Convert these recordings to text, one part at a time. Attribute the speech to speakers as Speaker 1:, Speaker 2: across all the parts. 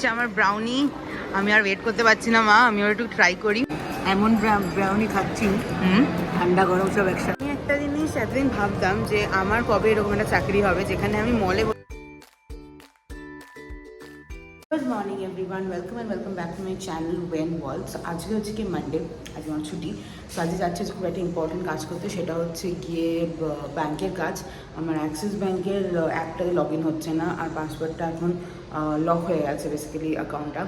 Speaker 1: এসছে আমার ব্রাউনি। আমি আর ওয়েট করতে পারছি না মা, আমি ওর একটু ট্রাই করি।
Speaker 2: এমন ব্রাউনি খাচ্ছি ঠান্ডা গরম সব একসাথে।
Speaker 1: আমি একটা জিনিস এতদিন ভাবতাম যে আমার কবে এরকম একটা চাকরি হবে যেখানে আমি মলে। Good morning everyone, welcome back to my channel Wen Worlds. আজকে হচ্ছে কি মানডে, আজকে আমার ছুটি। তো আজকে যাচ্ছে খুব একটা ইম্পর্টেন্ট কাজ করতে, সেটা হচ্ছে গিয়ে ব্যাংকের কাজ। আমার অ্যাক্সিস ব্যাংকের অ্যাপটাতে লগ ইন হচ্ছে না, আর পাসওয়ার্ডটা এখন লক হয়ে গেছে বেসিক্যালি অ্যাকাউন্টটা।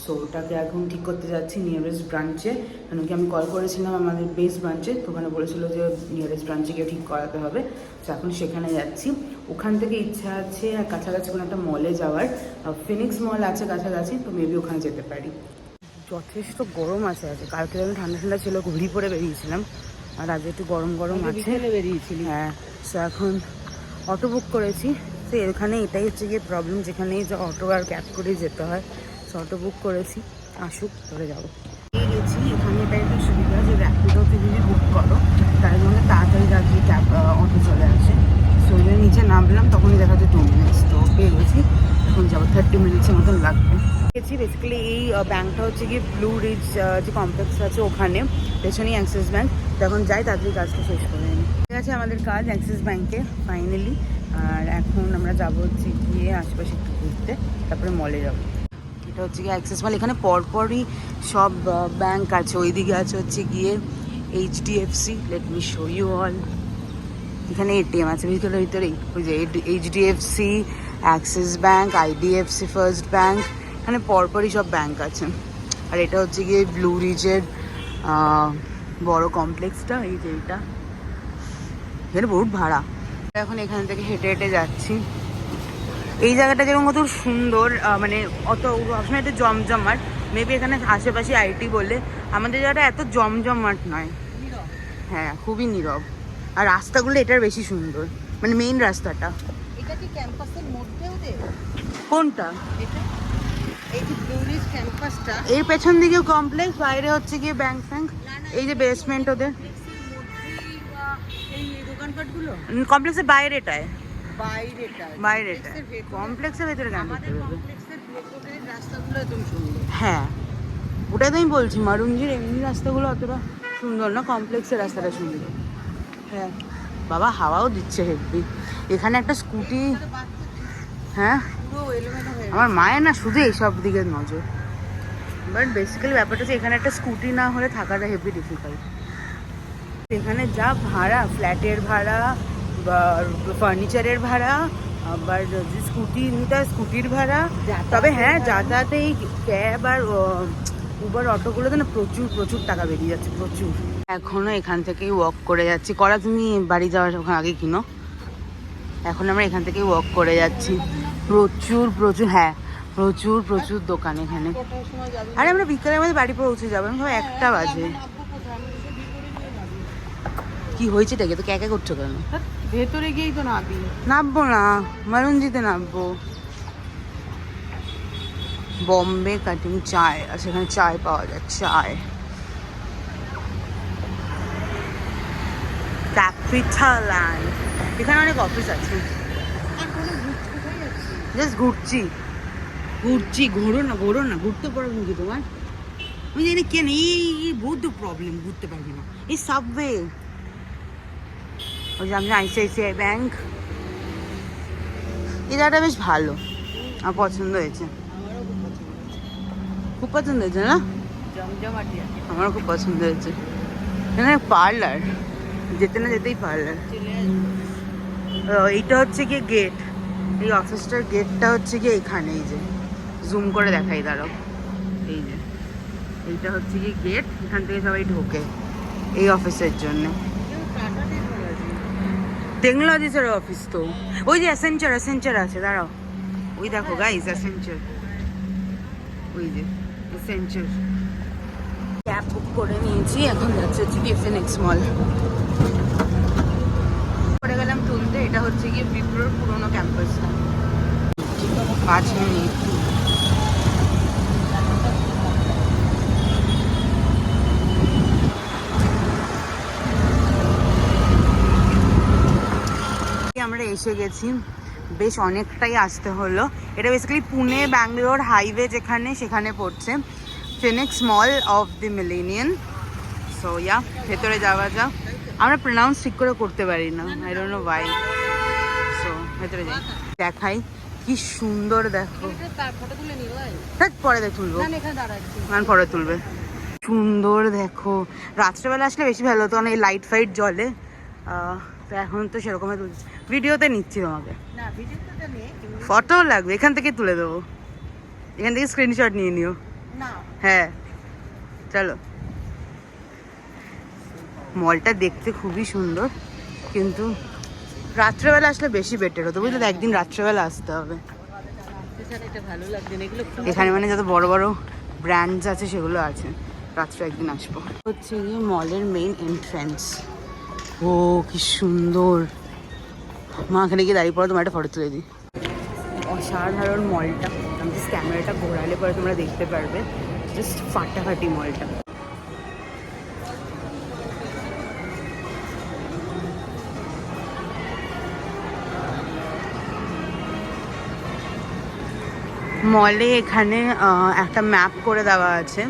Speaker 1: সো ওটাকে এখন ঠিক করতে যাচ্ছি নিয়ারেস্ট ব্রাঞ্চে। কেন কি আমি কল করেছিলাম আমাদের বেস ব্রাঞ্চে, তো ওখানে বলেছিল যে নিয়ারেস্ট ব্রাঞ্চে গিয়ে ঠিক করাতে হবে। তো এখন সেখানে যাচ্ছি। ওখান থেকে ইচ্ছা আছে আর কাছাকাছি কোনো একটা মলে যাওয়ার, ফিনিক্স মল আছে কাছাকাছি, তো মেবি ওখানে যেতে পারি। যথেষ্ট গরম আছে আজকে, কালকে আমি ঠান্ডা ঠান্ডা ছিল, ঘুরি পরে বেরিয়েছিলাম, আর আজ একটু গরম গরম আছে।
Speaker 2: বেরিয়েছিলি?
Speaker 1: হ্যাঁ। সো এখন অটো বুক করেছি। তো এখানে এটাই হচ্ছে গিয়ে প্রবলেম, যেখানেই যা অটো আর ক্যাব করে যেতে হয়। সো অটো বুক করেছি, আসুক ধরে যাবো। এই গেছি, এখানে এটাই একটা সুবিধা যে র্যাপিডোতে যদি বুক করো তার জন্য তাড়াতাড়ি তাড়াতাড়ি ক্যাব অটো চলে আসে। সো নিচে নামলাম, তখনই দেখা যায় 2 মিনিটস। তো পেয়ে গেছি, এখন যাবো 30 মিনিটসের মতন লাগবে। গেছি বেসিক্যালি এই ব্যাংকটা হচ্ছে গিয়ে ব্লু রিজ যে কমপ্লেক্স আছে ওখানে, পেছনেই অ্যাক্সিস ব্যাংক। তো এখন যাই তাড়াতাড়ি কাজটা শেষ করে নিই। ঠিক আছে, আমাদের কাজ অ্যাক্সিস ব্যাংকে ফাইনালি। আর এখন আমরা যাবো হচ্ছে গিয়ে আশেপাশে একটু ঘুরতে, তারপরে মলে যাবো। এটা হচ্ছে গিয়ে অ্যাক্সিস মল, এখানে পরপরই সব ব্যাংক আছে। ওইদিকে আছে হচ্ছে গিয়ে HDFC, let me show you all. এখানে এটিএম আছে ভিতরেই, ওই যে HDFC, Axis bank, IDFC first bank, এখানে পরপরই সব ব্যাংক আছে। আর এটা হচ্ছে গিয়ে ব্লু রিজের বড় কমপ্লেক্সটা, এই যে এটা। এখানে বহুত ভাড়া। এখন এখান থেকে হেঁটে হেঁটে যাচ্ছি। এই জায়গাটা যেরকম কত সুন্দর, মানে অত সবসময় একটু জমজমাট। মেবি এখানে আশেপাশে IT বলে, আমাদের জায়গাটা এত জমজমাট নয়। হ্যাঁ, খুবই নীরব। আর রাস্তাগুলো এটার বেশি সুন্দর, মানে মেইন রাস্তাটা।
Speaker 2: এটা কি ক্যাম্পাসের মধ্যে ওদের?
Speaker 1: কোনটা?
Speaker 2: এটা এই যে ব্লু রিজ ক্যাম্পাসটা,
Speaker 1: এর পেছন দিকেও কমপ্লেক্স, বাইরে হচ্ছে গিয়ে ব্যাংক ফ্যাংক। এই যে বেসমেন্ট ওদের,
Speaker 2: এই দোকানপাটগুলো
Speaker 1: কমপ্লেক্সের বাইরেটায়।
Speaker 2: বাইরেটা
Speaker 1: কমপ্লেক্সের ভেতরে কেন?
Speaker 2: আমাদের কমপ্লেক্সের ভেতরের রাস্তাগুলো একদম সুন্দর।
Speaker 1: হ্যাঁ, ওটাই তো আমি বলছি, মারুঞ্জির এমনি রাস্তাগুলো অতটা সুন্দর না, কমপ্লেক্সের রাস্তাটা সুন্দর। হ্যাঁ বাবা, হাওয়াও দিচ্ছে হেভি। এখানে একটা স্কুটি। হ্যাঁ,
Speaker 2: পুরো এলোমেলো হয়ে
Speaker 1: আমার মায়ের না শুধু এইসব দিকে নজর। বাট বেসিক্যালি ব্যাপারটা হচ্ছে এখানে একটা স্কুটি না হলে থাকাটা হেভি ডিফিকাল্ট। এখানে যা ভাড়া, ফ্ল্যাটের ভাড়া বা ফার্নিচারের ভাড়া, আবার যদি স্কুটি নিতে হয় স্কুটির ভাড়া। তবে হ্যাঁ, যাতায়াতে এই ক্যাব আর উবার অটোগুলোতে না প্রচুর টাকা বেরিয়ে যাচ্ছে, প্রচুর। এখনও এখান থেকেই ওয়াক করে যাচ্ছি। করা তুমি বাড়ি যাওয়ার ওখানে আগে কিনো। এখন আমরা এখান থেকেই ওয়াক করে যাচ্ছি। প্রচুর হ্যাঁ, প্রচুর দোকান এখানে। আরে আমরা বিকেলের মধ্যে বাড়ি পৌঁছে যাবো, আমি 1টা বাজে। কি হয়েছে দেখে তো ক্যাকা করছো কেন?
Speaker 2: ভেতরে গিয়েই তো
Speaker 1: নামবো না, মারুঞ্জিতে নামবো। বম্বে কাটিং চায়, আর সেখানে চায় পাওয়া যায়, চায়। ক্যাপিটাল্যান্ড, এখানে অনেক অফিস আছে। জাস্ট ঘুরছি। ঘোরো না, ঘুরতে পারবো নাকি তোমার? আমি জানি কেন এই বহুত প্রবলেম, ঘুরতে পারবি না। এই সাবওয়ে, ওই যে আমি ICICI ব্যাংক, এই জায়গাটা বেশ ভালো, আমার পছন্দ হয়েছে। খুব পছন্দ হয়েছে না?
Speaker 2: জমজমাটি আছে।
Speaker 1: আমারও খুব পছন্দ হয়েছে। এখানে পার্লার, যেতে না যেতেই পার্লার। এইটা হচ্ছে গিয়ে গেট, এই অফিসটার গেটটা হচ্ছে গিয়ে এখানে। এই যে জুম করে দেখাই দাঁড়াও, এই যে এইটা হচ্ছে গিয়ে গেট, এখান থেকে সবাই ঢোকে এই অফিসের জন্য। টেকনোলজিসের অফিস তো। ওই যে অ্যাসেঞ্চার আছে, দাঁড়াও, ওই দেখো গাইস, অ্যাসেঞ্চার, ওই যে অ্যাসেঞ্চার। ক্যাব বুক করে নিয়েছি, এখন যাচ্ছে হচ্ছে গিয়ে ফিনিক্স মল। করে গেলাম তুলতে। এটা হচ্ছে গিয়ে বিপ্রোর পুরোনো ক্যাম্পাসটা। 5 মিনিট। আমরা এসে গেছি বেশ অনেকটাই আসতে হলো। এটা বেসিক্যালি পুনে ব্যাঙ্গালোর হাইওয়ে যেখানে, সেখানে পড়ছে, Phoenix mall of the millennium. So yeah, ভেতরে যাওয়া যাক। আমরা প্রোনাউন্স ঠিক করে করতে পারি না, I don't know Y. So ভেতরে যাই, দেখাই কি সুন্দর। দেখো, দেখ পরে দেখ তুলবো, মানে পরে তুলবে। সুন্দর দেখো, রাত্রেবেলা আসলে বেশি ভালো হতো, কারণ এই লাইট ফাইট জ্বলে। তো এখন তো সেরকম ভিডিওতে নিচ্ছি তোমাকে, ফটো লাগবে, এখান থেকে তুলে দেবো, এখান থেকে স্ক্রিনশট নিয়ে নিও। হ্যাঁ চলো। মলটা দেখতে খুবই সুন্দর, কিন্তু রাত্রেবেলা আসলে বেশি বেটার হতো, বুঝলে? একদিন রাত্রেবেলা আসতে হবে। এখানে মানে যত বড় বড় ব্র্যান্ডস আছে সেগুলো আছে, রাত্রে একদিন আসবো। হচ্ছে গিয়ে মলের মেইন এন্ট্রান্স। ও কি সুন্দর, মা এখানে গিয়ে দাঁড়িয়ে পড়ো, তোমার একটা ফটো তুলে দিই। অসাধারণ মলটা, আমি জাস্ট ক্যামেরাটা ঘোরালে পরে তোমরা দেখতে পারবে, জাস্ট ফাটাফাটি মলটা। মলে এখানে একটা ম্যাপ করে দেওয়া আছে,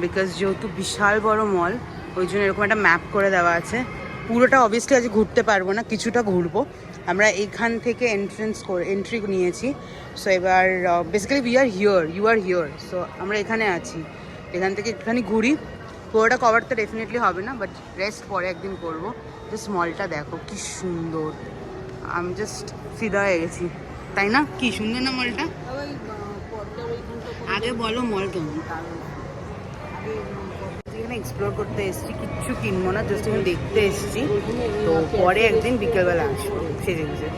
Speaker 1: বিকজ যেহেতু বিশাল বড় মল, ওই জন্য এরকম একটা ম্যাপ করে দেওয়া আছে। পুরোটা অবভিয়াসলি আজ ঘুরতে পারবো না, কিছুটা ঘুরবো। আমরা এইখান থেকে এন্ট্রি নিয়েছি। সো এবার basically we are here, you are here, so আমরা এখানে আছি। এখান থেকে একটুখানি ঘুরি, পুরোটা কভার তো ডেফিনেটলি হবে না, বাট রেস্ট পরে একদিন করবো। জাস্ট মলটা দেখো কি সুন্দর, আমি জাস্ট ফিদা হয়ে গেছি, তাই না? কি সুন্দর না মলটা? আগে বলো মল কেমন। এখানে এক্সপ্লোর করতে এসেছি, কিচ্ছু কিনবো না, জাস্ট এখানে দেখতে এসেছি। তো পরে একদিন বিকেলবেলা আসবো সেজে গুজে।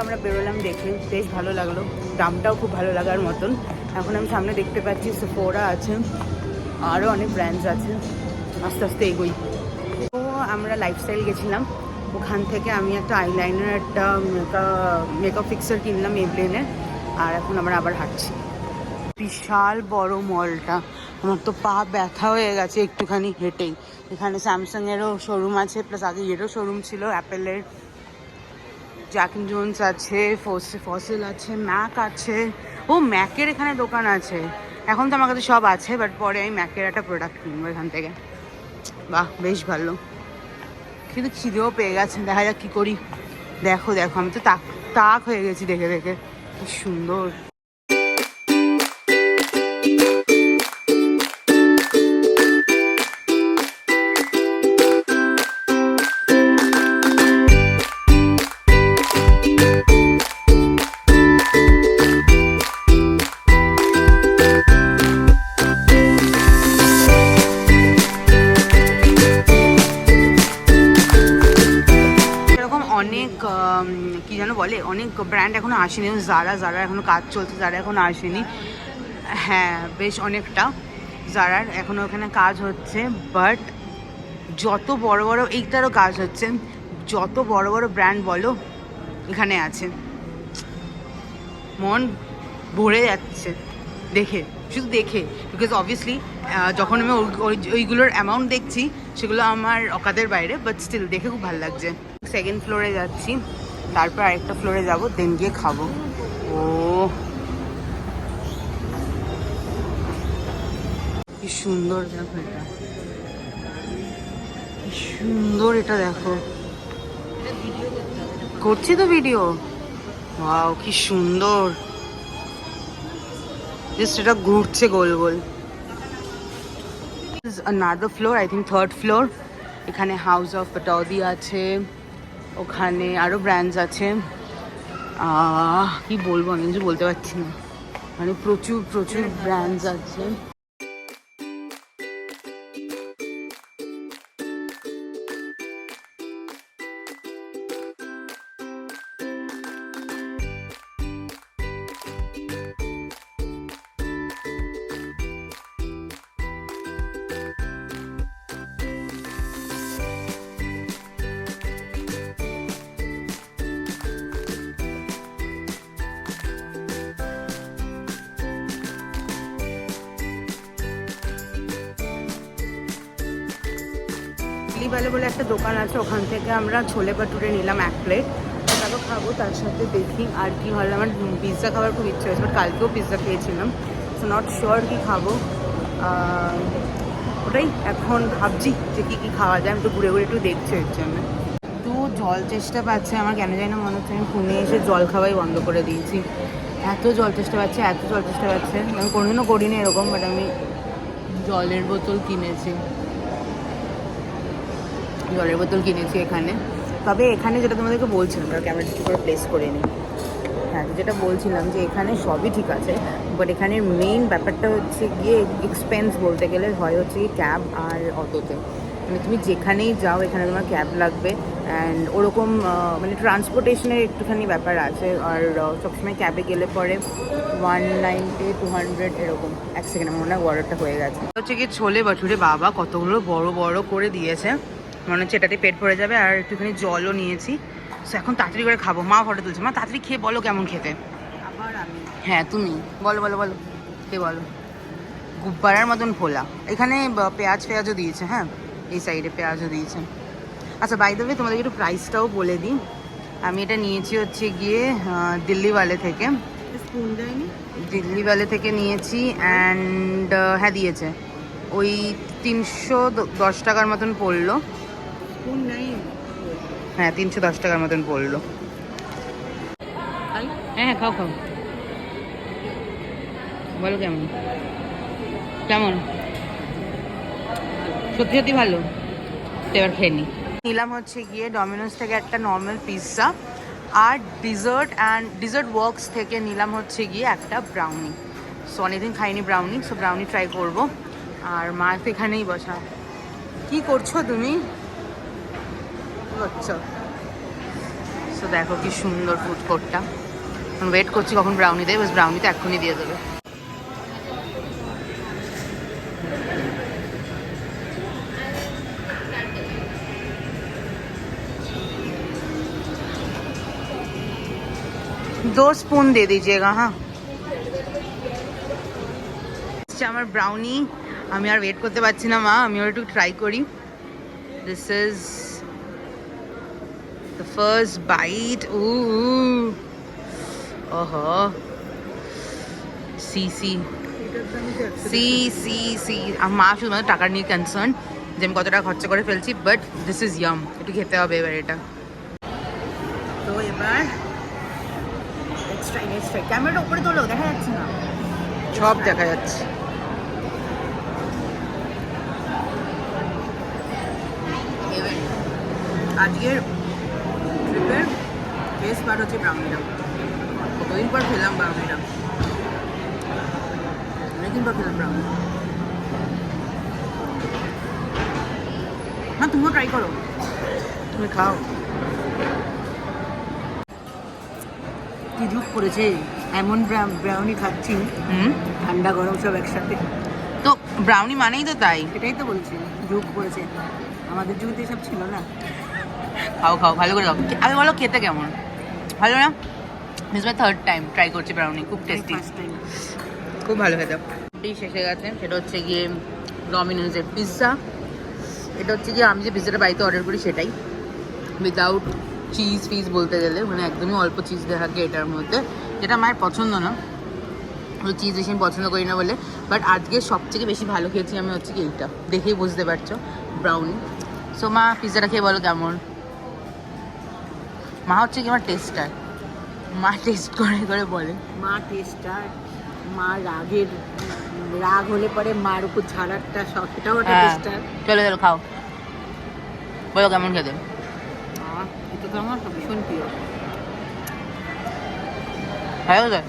Speaker 1: আমরা বেরোলাম, দেখে বেশ ভালো লাগলো, দামটাও খুব ভালো লাগার মতন। এখন আমি সামনে দেখতে পাচ্ছি সেফোরা আছে, আরও অনেক ব্র্যান্ডস আছে, আস্তে আস্তে এগোই। তো আমরা লাইফস্টাইল গেছিলাম, ওখান থেকে আমি একটা আইলাইনার, একটা মেকআপ ফিক্সার কিনলাম মেবলিনের, আর এখন আমরা আবার হাঁটছি। বিশাল বড় মলটা, আমার তো পা ব্যথা হয়ে গেছে একটুখানি হেঁটেই। এখানে স্যামসাংয়েরও শোরুম আছে, প্লাস আগে এরও শোরুম ছিল, অ্যাপেলের, জ্যাক এন্ড জোন্স আছে, ফসিল আছে, ম্যাক আছে। ও ম্যাকের এখানে দোকান আছে। এখন তো আমার কাছে সব আছে, বাট পরে আমি ম্যাকের একটা প্রোডাক্ট কিনবো এখান থেকে। বাহ, বেশ ভালো, কিন্তু খিদেও পেয়ে গেছে, দেখা যাক কী করি। দেখো দেখো, আমি তো তাক হয়ে গেছি দেখে দেখে, কি সুন্দর। অনেক কি যেন বলে, অনেক ব্র্যান্ড এখনো আসেনি। জারা এখনো কাজ চলছে, জারা এখনো আসেনি। হ্যাঁ, বেশ অনেকটা জারার এখনো ওখানে কাজ হচ্ছে, বাট যত বড় বড়, এইটারও কাজ হচ্ছে, যত বড় বড় ব্র্যান্ড বলো এখানে আছে। মন ভরে যাচ্ছে দেখে, শুধু দেখে, বিকজ অবভিয়াসলি যখন আমি ওইগুলোর অ্যামাউন্ট দেখছি সেগুলো আমার অকাদের বাইরে, বাট স্টিল দেখে খুব ভালো লাগছে। সেকেন্ড ফ্লোরে যাচ্ছি, তারপর আরেকটা ফ্লোরে যাবো, দেন গিয়ে খাবো। ও কি সুন্দর, দেখো এটা কি সুন্দর, এটা দেখো, করছি তো ভিডিও। ওয়াও কি সুন্দর, জাস্ট এটা ঘুরছে গোল গোল। another floor, I think third floor, এখানে হাউস অফ পটৌদি আছে, ওখানে আরও ব্র্যান্ডস আছে। কি বলবো, আমি কিছু বলতে পারছি না, মানে প্রচুর প্রচুর ব্র্যান্ডস আছে। দিল্লি বালে বলে একটা দোকান আছে, ওখান থেকে আমরা ছোলে ভাটুরে নিলাম 1 প্লেট, ওটাকে খাবো। তার সাথে দেখি আর কি হলো, আমার পিৎজা খাওয়ার খুব ইচ্ছে হয়েছে, বাট কালকেও পিৎজা খেয়েছিলাম, সো নট শিওর কি খাবো। ওটাই এখন ভাবছি যে কী কী খাওয়া যায়, আমি তো ঘুরে ঘুরে একটু দেখছি এর জন্য। তো জল চেষ্টা পাচ্ছে আমার, কেন জানি না মনে হচ্ছে আমি পুনে এসে জল খাওয়াই বন্ধ করে দিয়েছি। এত জল চেষ্টা পাচ্ছে, এত জল চেষ্টা পাচ্ছে, আমি কোনোদিনও করিনি এরকম, বাট আমি জলের বোতল কিনেছি, এখানে। তবে এখানে যেটা তোমাদেরকে বলছিলাম, ক্যামেরা ঠিক করে প্লেস করে নিই। হ্যাঁ, যেটা বলছিলাম যে এখানে সবই ঠিক আছে, বাট এখানে মেইন ব্যাপারটা হচ্ছে গিয়ে এক্সপেন্স বলতে গেলে হয় হচ্ছে কি ক্যাব আর অটোতে। মানে তুমি যেখানেই যাও এখানে তোমার ক্যাব লাগবে, অ্যান্ড ওরকম মানে ট্রান্সপোর্টেশনের একটুখানি ব্যাপার আছে। আর সবসময় ক্যাবে গেলে পরে 190 200 এরকম। এক সেকেন্ড, আমার মনে হয় অর্ডারটা হয়ে গেছে। হচ্ছে কি ছোলে ভাটুরে, বাবা কতগুলো বড় বড় করে দিয়েছে, মনে হচ্ছে এটাতে পেট ভরে যাবে। আর একটুখানি জলও নিয়েছি, সো এখন তাড়াতাড়ি করে খাবো। মা ফটো তুলছে, মা তাড়াতাড়ি খেয়ে বলো কেমন খেতে।
Speaker 2: আবার আমি
Speaker 1: হ্যাঁ তুমি বলো বলো বলো, কে বলো। গুব্বারার মতন ফোলা, এখানে পেঁয়াজও দিয়েছে। হ্যাঁ, এই সাইডে পেঁয়াজও দিয়েছে। আচ্ছা, বাই দ্য ওয়ে তোমাদেরকে একটু প্রাইসটাও বলে দিই। আমি এটা নিয়েছি হচ্ছে গিয়ে দিল্লিওয়ালে থেকে।
Speaker 2: স্পুন দেয়নি?
Speaker 1: দিল্লিওয়ালে থেকে নিয়েছি, অ্যান্ড হ্যাঁ দিয়েছে, ওই 310 টাকার মতন পড়লো।
Speaker 2: স্পুন নেই?
Speaker 1: হ্যাঁ, 310 টাকার মতন পড়লো। হ্যাঁ খাও খাও, বলো কেমন কেমন। সত্যি সত্যি ভালো, তো এবার খেয়ে নিই। নিলাম হচ্ছে গিয়ে ডমিনোস থেকে একটা নর্মাল পিৎজা, আর ডিজার্ট ওয়ার্কস থেকে নিলাম হচ্ছে গিয়ে একটা ব্রাউনি। সো অনেকদিন খাইনি ব্রাউনি, সো ব্রাউনি ট্রাই করবো। আর মা তো এখানেই বসা। কি করছো তুমি? আচ্ছা, সো দেখো কি সুন্দর ফুড কোর্টটা। ওয়েট করছি কখন ব্রাউনি দেয়, বাস ব্রাউনি তো এক্ষুনি দিয়ে দেবে। दो स्पून दे दीजिएगा। हाँ, আমার ব্রাউনি, আমি আর ওয়েট করতে পারছি না মা, আমি ওর একটু ট্রাই করি। This is the first bite. ওহো, সি সি সি সি সি। মা শুধুমাত্র টাকা নিয়ে কনসার্ন যে আমি কত টাকা খরচা করে ফেলছি, বাট দিস ইজ ইয়াম, একটু খেতে হবে এবার এটা। তো এবার ক্যামেরাটা উপরে তোলো, দেখা যাচ্ছে না, সব দেখা যাচ্ছে। আজকের ট্রিপের বেস্ট পার্ট হচ্ছে ব্রাউনিটা। কতদিন পর খেলাম ব্রাউনিটা, অনেকদিন পর খেলাম ব্রাউনি। হ্যাঁ, তুমিও ট্রাই করো, তুমি খাও।
Speaker 2: কি ঝুঁক পড়েছে, এমন ব্রাউনি খাচ্ছি, ঠান্ডা গরম সব একসাথে।
Speaker 1: তো ব্রাউনি মানেই তো তাই,
Speaker 2: এটাই তো বলছি, ঝুঁক পড়েছে। আমাদের যুগে সব ছিল না।
Speaker 1: খাও খাও, ভালো করে খাও। আগে বলো খেতে কেমন, ভালো না? This my third time try করছি ব্রাউনি, খুব টেস্টি, খুব ভালো খেতে। ডিশ এসে গেছে, সেটা হচ্ছে গিয়ে ডমিনোজের পিৎজা। এটা হচ্ছে গিয়ে আমি যে পিৎজাটা বাড়িতে অর্ডার করি সেটাই, উইদাউট চিজ ফিজ বলতে গেলে, মানে একদমই অল্প চিজ দেওয়া থাকে এটার মধ্যে, যেটা মায়ের পছন্দ না, ওই চিজ বেশি আমি পছন্দ করি না বলে। বাট আজকে সবথেকে বেশি ভালো খেয়েছি আমি হচ্ছে কি এইটা, দেখেই বুঝতে পারছো, ব্রাউনি। সো মা পিৎজাটা খেয়ে বলো কেমন। মা হচ্ছে কি আমার টেস্টার, মা টেস্ট করে করে বলে।
Speaker 2: মা টেস্টার, মা রাগ হলে পরে মার উপর ঝাড়ারটা সব, এটাও একটা টেস্টার।
Speaker 1: চলো চলো খাও, বলো কেমন খেতে।
Speaker 2: এটা তো আমার ভীষণ প্রিয়।
Speaker 1: ভালো তো,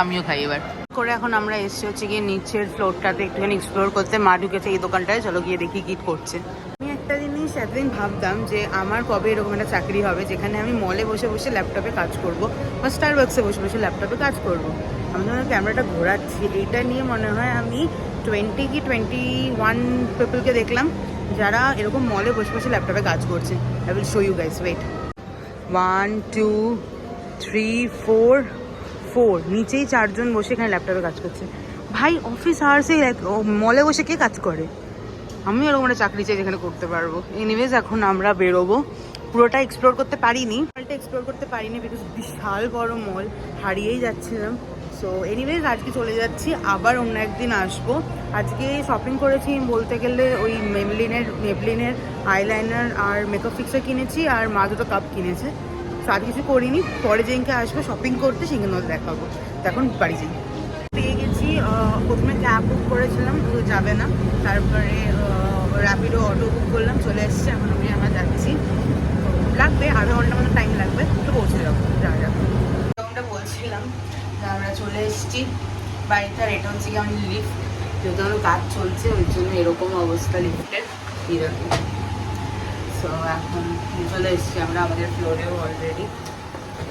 Speaker 1: আমিও খাই এবার করে। এখন আমরা এসছি হচ্ছে গিয়ে নিচের ফ্লোরটাতে একটুখানি এক্সপ্লোর করতে। মা ঢুকেছে এই দোকানটায়, চলো গিয়ে দেখি কি করছে। আমি একটা জিনিস এতদিন ভাবতাম যে আমার কবে এরকম একটা চাকরি হবে যেখানে আমি মলে বসে বসে ল্যাপটপে কাজ করব, বা স্টারবাক্সে বসে বসে ল্যাপটপে কাজ করব। আমি যখন ক্যামেরাটা ঘোরাচ্ছি, এইটা নিয়ে মনে হয় আমি 20 কি 21 পিপলকে দেখলাম যারা এরকম মলে বসে বসে ল্যাপটপে কাজ করছে। I will show you guys, wait. 1 2 3 4 নিচেই 4 জন বসে এখানে ল্যাপটপে কাজ করছে। ভাই অফিস আওয়ার্সে মলে বসে কে কাজ করে? আমি এরকম একটা চাকরি চাই যেখানে করতে পারবো। এনিওয়েজ এখন আমরা বেরোবো। পুরোটা এক্সপ্লোর করতে পারিনি, মলটা এক্সপ্লোর করতে পারিনি বিকজ বিশাল বড় মল, হারিয়েই যাচ্ছিলাম। সো এনিওয়েজ আজকে চলে যাচ্ছি, আবার অন্য একদিন আসবো। আজকে শপিং করেছি বলতে গেলে ওই মেবলিনের আইলাইনার আর মেকআপ ফিক্সার কিনেছি, আর মা দুটো কাপ কিনেছে। তো আর কিছু করিনি, পরে যেদিনকে আসবো শপিং করতে সেখানে দেখাবো। তো এখন বাড়ি যাই। পেয়ে গেছি, প্রথমে ক্যাব বুক করেছিলাম, তো যাবে না। তারপরে র্যাপিডো অটো বুক করলাম, চলে এসছে। এখন আমরা যাচ্ছি, লাগবে আধা ঘন্টা মতো টাইম লাগবে, তো পৌঁছে যাবো। আমরা বলছিলাম যে আমরা চলে এসেছি বাড়িতে। আর এটা হচ্ছে কি আমাদের লিফট, যেহেতু আমার কাজ চলছে ওই জন্য এরকম অবস্থা লিফটের, এরকম। সো এখন চলে এসেছি আমরা আমাদের ফ্লোরেও অলরেডি।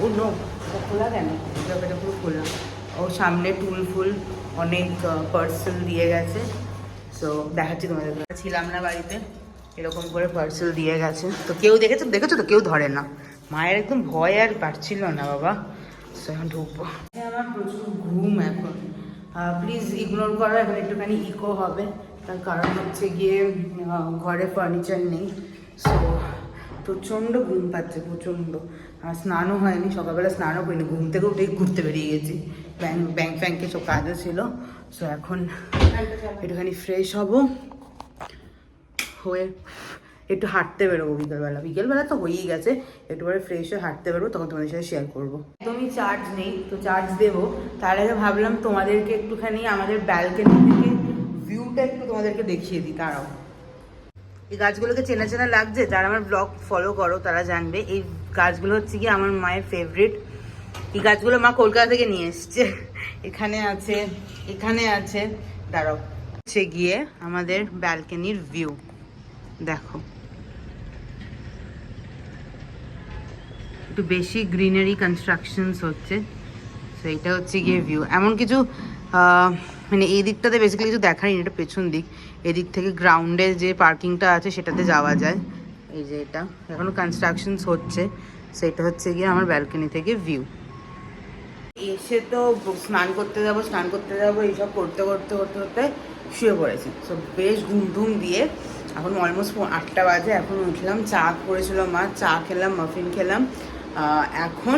Speaker 1: ও নো, খোলা কেন? এটা পুরো খোলা। ও সামনে টুল ফুল অনেক পার্সেল দিয়ে গেছে। সো দেখাচ্ছি তোমাদের, ছিলাম না বাড়িতে, এরকম করে পার্সেল দিয়ে গেছে। তো কেউ দেখেছো তো কেউ ধরে না। মায়ের একদম ভয় আর পারছিল না বাবা। সো এখন ঢুকবো। আমার প্রচুর ঘুম এখন, প্লিজ ইগনোর করো। এখন একটুখানি ইকো হবে, তার কারণ হচ্ছে গিয়ে ঘরে ফার্নিচার নেই। সো প্রচণ্ড ঘুম পাচ্ছে, প্রচণ্ড। আর স্নানও হয়নি, সকালবেলা স্নানও করিনি, ঘুম থেকে উঠেই ঘুরতে বেরিয়ে গেছি। ব্যাংকে সব কাজও ছিল। সো এখন একটুখানি ফ্রেশ হব, হয়ে একটু হাঁটতে বেরোবো বিকেলবেলা তো হয়েই গেছে। একটু পরে ফ্রেশ হয়ে হাঁটতে বেরোবো, তখন তোমাদের সাথে শেয়ার করবো। একদমই চার্জ নেই, তো চার্জ দেবো। তার আগে ভাবলাম তোমাদেরকে একটুখানি আমাদের ব্যালকনি থেকে ভিউটা একটু তোমাদেরকে দেখিয়ে দিই। তারাও এই গাছগুলোকে চেনা চেনা লাগছে, যারা আমার ব্লগ ফলো করো তারা জানবে। এই গাছগুলো হচ্ছে কি আমার মায়ের ফেভারিট। এই গাছগুলো মা কলকাতা থেকে নিয়ে এসছে। এখানে আছে দাঁড়াও, হচ্ছে গিয়ে আমাদের ব্যালকনির ভিউ দেখো। একটু বেশি গ্রিনারি কনস্ট্রাকশনস হচ্ছে। তো এটা হচ্ছে গিয়ে ভিউ। এমন কিছু মানে এই দিকটাতে বেসিক্যালি কিছু দেখারই না, এটা পেছন দিক। এদিক থেকে গ্রাউন্ডে যে পার্কিংটা আছে সেটাতে যাওয়া যায়। এই যে এটা এখনো কনস্ট্রাকশনস হচ্ছে। সেটা হচ্ছে গিয়ে আমার ব্যালকনি থেকে ভিউ। এসে তো স্নান করতে যাবো এইসব করতে শুয়ে পড়েছি। সো বেশ ঘুম দিয়ে এখন অলমোস্ট 8টা বাজে। এখন উঠলাম, চা করেছিল মা, চা খেলাম, মাফিন খেলাম। এখন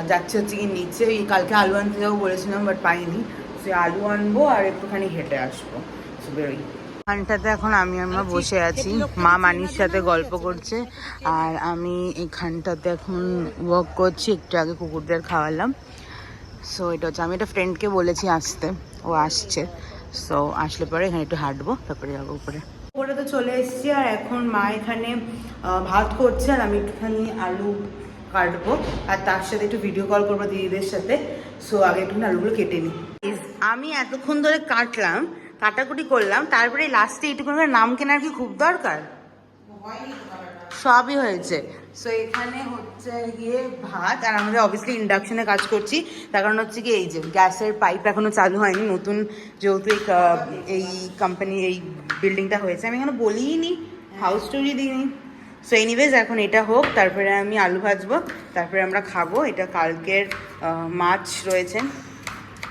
Speaker 1: যাচ্ছে হচ্ছে কি নিচে। ওই কালকে আলু আনতে যাবো বলেছিলাম, বাট পাইনি। সে আলু আনবো আর একটুখানি হেঁটে আসবো। বেরোই। এখানটাতে এখন আমি আর মা বসে আছি, মা মানির সাথে গল্প করছে, আর আমি এখানটাতে এখন ওয়াক করছি। একটু আগে কুকুরদের খাওয়ালাম। সো এটা হচ্ছে, আমি একটা ফ্রেন্ডকে বলেছি আসতে, ও আসছে। সো আসলে পরে এখানে একটু হাঁটবো, তারপরে যাবো উপরে। উপরে তো চলে এসেছি, আর এখন মা এখানে ভাত করছে, আর আমি একটুখানি আলু কাটবো, আর তার সাথে একটু ভিডিও কল করবো দিদিদের সাথে। সো আগে একটুখানি আলুগুলো কেটে নিই। আমি এতক্ষণ ধরে কাটাকুটি করলাম, তারপরে লাস্টে এইটুকু নাম কেনার কি খুব দরকার? সবই হয়েছে। সো এখানে হচ্ছে গিয়ে ভাত, আর আমাদের অবভিয়াসলি ইন্ডাকশনে কাজ করছি। তার কারণ হচ্ছে কি, এই যে গ্যাসের পাইপ এখনো চালু হয়নি, নতুন যেহেতু এই কোম্পানি এই বিল্ডিংটা হয়েছে। আমি এখনো বলিনি, হাউস স্টোরি দিইনি। সো এনিওয়েজ এখন এটা হোক, তারপরে আমি আলু ভাজবো, তারপরে আমরা খাবো। এটা কালকের মাছ রয়েছে,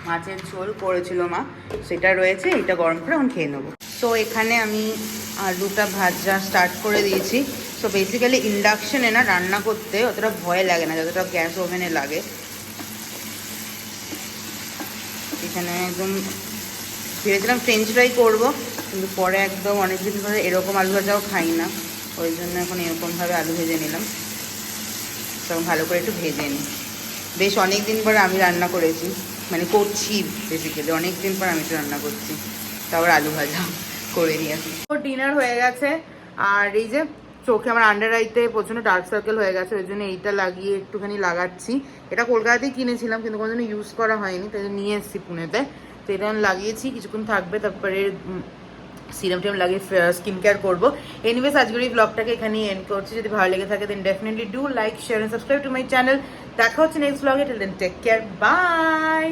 Speaker 1: মাছের ঝোল করেছিল মা, সেটা রয়েছে। এটা গরম করে এখন খেয়ে নেবো। তো এখানে আমি আলুটা ভাজা স্টার্ট করে দিয়েছি। সো বেসিক্যালি ইন্ডাকশনে না রান্না করতে অতটা ভয় লাগে না যতটা গ্যাস ওভেনে লাগে। এখানে একদম ভেবেছিলাম ফ্রেঞ্চ ফ্রাই করবো, কিন্তু পরে একদম অনেকদিন ধরে এরকম আলু ভাজাও খাই না, ওই জন্য এখন এরকমভাবে আলু ভেজে নিলাম। তখন ভালো করে একটু ভেজে নিই। বেশ অনেক দিন পর আমি রান্না করেছি, মানে করছি বেসিক্যালি অনেক দিন পর আমি তো রান্না করছি। তারপর আলু ভাজা করে নিয়েছি। তো ডিনার হয়ে গেছে, আর এই যে চোখে আমার আন্ডার আইতে প্রচণ্ড ডার্ক সার্কেল হয়ে গেছে, ওই জন্য এইটা লাগিয়ে একটুখানি লাগাচ্ছি। এটা কলকাতাতেই কিনেছিলাম, কিন্তু কোনোদিনও ইউজ করা হয়নি, তাই নিয়ে এসেছি পুনেতে। তো এটা লাগিয়েছি, কিছুক্ষণ থাকবে, তারপরে সিরাম টিরাম লাগিয়ে স্কিন কেয়ার করবো। এনিওয়েজ আজকের এই ব্লগটাকে এখানেই এন্ড করছি। যদি ভালো লেগে থাকে then definitely do like, share and subscribe to my channel. দেখা হচ্ছে নেক্সট ব্লগে। Till then take care, by.